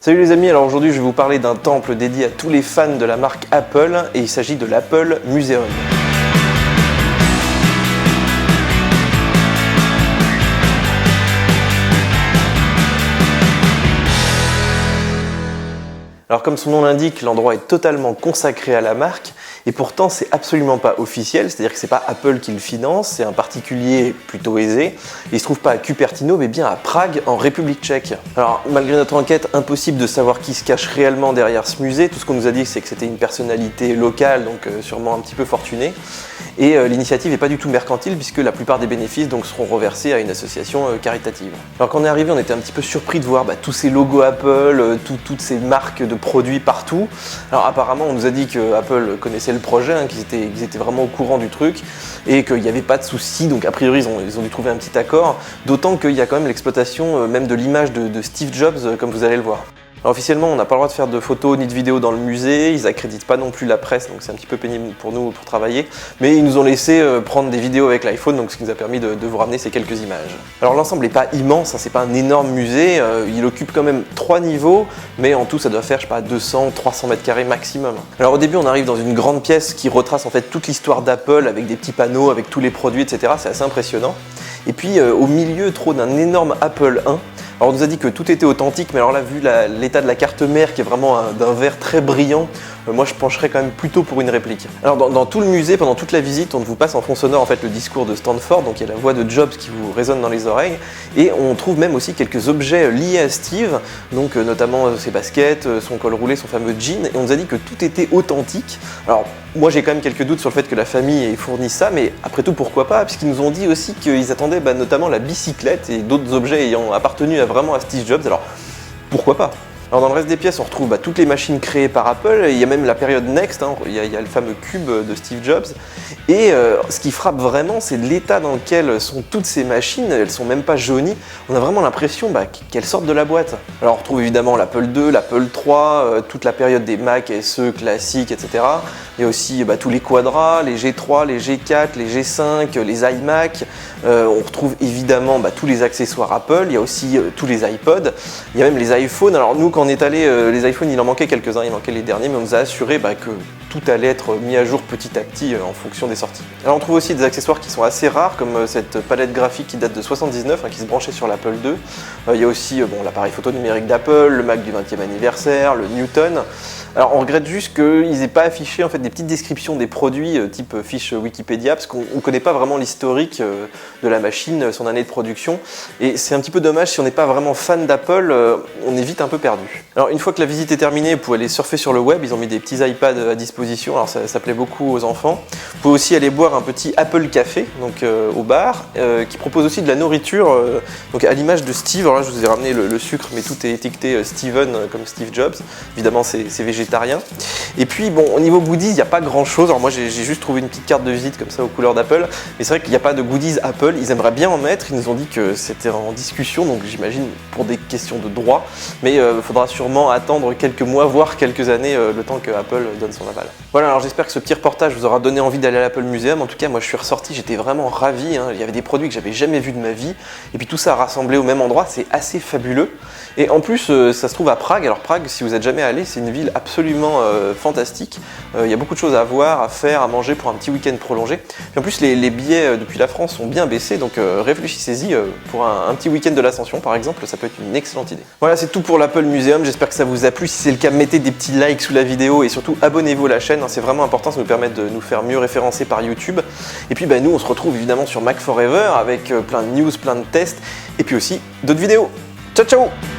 Salut les amis, alors aujourd'hui je vais vous parler d'un temple dédié à tous les fans de la marque Apple et il s'agit de l'Apple Museum. Alors comme son nom l'indique, l'endroit est totalement consacré à la marque et pourtant c'est absolument pas officiel, c'est-à-dire que c'est pas Apple qui le finance, c'est un particulier plutôt aisé. Et il se trouve pas à Cupertino mais bien à Prague en République tchèque. Alors malgré notre enquête, impossible de savoir qui se cache réellement derrière ce musée. Tout ce qu'on nous a dit c'est que c'était une personnalité locale, donc sûrement un petit peu fortunée. Et l'initiative n'est pas du tout mercantile puisque la plupart des bénéfices donc, seront reversés à une association caritative. Alors quand on est arrivé, on était un petit peu surpris de voir tous ces logos Apple, toutes ces marques de produits partout. Alors apparemment on nous a dit que Apple connaissait le projet, qu'ils étaient vraiment au courant du truc et qu'il n'y avait pas de souci, donc a priori ils ont dû trouver un petit accord, d'autant qu'il y a quand même l'exploitation même de l'image de Steve Jobs comme vous allez le voir. Alors officiellement, on n'a pas le droit de faire de photos ni de vidéos dans le musée, ils accréditent pas non plus la presse, donc c'est un petit peu pénible pour nous pour travailler, mais ils nous ont laissé prendre des vidéos avec l'iPhone, donc ce qui nous a permis de vous ramener ces quelques images. Alors l'ensemble n'est pas immense, c'est pas un énorme musée, il occupe quand même 3 niveaux, mais en tout ça doit faire, je sais pas, 200-300 mètres carrés maximum. Alors au début, on arrive dans une grande pièce qui retrace en fait toute l'histoire d'Apple, avec des petits panneaux, avec tous les produits, etc. C'est assez impressionnant. Et puis au milieu, trône un énorme Apple 1. Alors on nous a dit que tout était authentique, mais alors là, vu l'état de la carte mère qui est vraiment d'un vert très brillant, moi je pencherais quand même plutôt pour une réplique. Alors dans tout le musée, pendant toute la visite, on vous passe en fond sonore en fait le discours de Stanford, donc il y a la voix de Jobs qui vous résonne dans les oreilles, et on trouve même aussi quelques objets liés à Steve, donc notamment ses baskets, son col roulé, son fameux jean, et on nous a dit que tout était authentique. Alors moi j'ai quand même quelques doutes sur le fait que la famille ait fourni ça, mais après tout pourquoi pas, puisqu'ils nous ont dit aussi qu'ils attendaient notamment la bicyclette et d'autres objets ayant appartenu vraiment à Steve Jobs, alors pourquoi pas. Alors dans le reste des pièces, on retrouve toutes les machines créées par Apple, il y a même la période Next, il y a le fameux cube de Steve Jobs, et ce qui frappe vraiment, c'est l'état dans lequel sont toutes ces machines, elles sont même pas jaunies, on a vraiment l'impression qu'elles sortent de la boîte. Alors on retrouve évidemment l'Apple II, l'Apple III, toute la période des Mac SE classiques, etc. Il y a aussi tous les quadras, les G3, les G4, les G5, les iMac, on retrouve évidemment tous les accessoires Apple, il y a aussi tous les iPods, il y a même les iPhones. Alors nous, quand on est allé, les iPhones, il en manquait quelques-uns, il manquait les derniers, mais on nous a assuré que tout allait être mis à jour petit à petit en fonction des sorties. Alors on trouve aussi des accessoires qui sont assez rares, comme cette palette graphique qui date de 79, qui se branchait sur l'Apple II. Il y a aussi l'appareil photo numérique d'Apple, le Mac du 20e anniversaire, le Newton. Alors on regrette juste qu'ils n'aient pas affiché en fait des petites descriptions des produits type fiche Wikipédia, parce qu'on ne connaît pas vraiment l'historique de la machine, son année de production, et c'est un petit peu dommage. Si on n'est pas vraiment fan d'Apple, on est vite un peu perdu. Alors une fois que la visite est terminée, vous pouvez aller surfer sur le web, ils ont mis des petits iPads à disposition, alors ça plaît beaucoup aux enfants. Vous pouvez aussi aller boire un petit Apple Café, donc au bar, qui propose aussi de la nourriture, donc à l'image de Steve. Alors là je vous ai ramené le sucre, mais tout est étiqueté Steven comme Steve Jobs, évidemment c'est végétarien. Et puis au niveau goodies, il n'y a pas grand chose. Alors moi j'ai juste trouvé une petite carte de visite comme ça aux couleurs d'Apple, mais c'est vrai qu'il n'y a pas de goodies Apple, ils aimeraient bien en mettre, ils nous ont dit que c'était en discussion, donc j'imagine pour des questions de droit, mais il faudra sûrement attendre quelques mois, voire quelques années, le temps que Apple donne son aval. Voilà, alors j'espère que ce petit reportage vous aura donné envie d'aller à l'Apple Museum. En tout cas moi je suis ressorti, j'étais vraiment ravi, il y avait des produits que j'avais jamais vus de ma vie, et puis tout ça rassemblé au même endroit, c'est assez fabuleux. Et en plus ça se trouve à Prague. Alors Prague, si vous n'êtes jamais allé, c'est une ville absolument fantastique. Il y a beaucoup de choses à voir, à faire, à manger pour un petit week-end prolongé. Et en plus les billets depuis la France sont bien baissés, donc réfléchissez-y pour un petit week-end de l'Ascension par exemple, ça peut être une excellente idée. Voilà, c'est tout pour l'Apple Museum, j'espère que ça vous a plu. Si c'est le cas, mettez des petits likes sous la vidéo et surtout abonnez-vous à la chaîne, c'est vraiment important, ça nous permet de nous faire mieux référencer par YouTube. Et puis nous on se retrouve évidemment sur Mac Forever avec plein de news, plein de tests et puis aussi d'autres vidéos. Ciao ciao!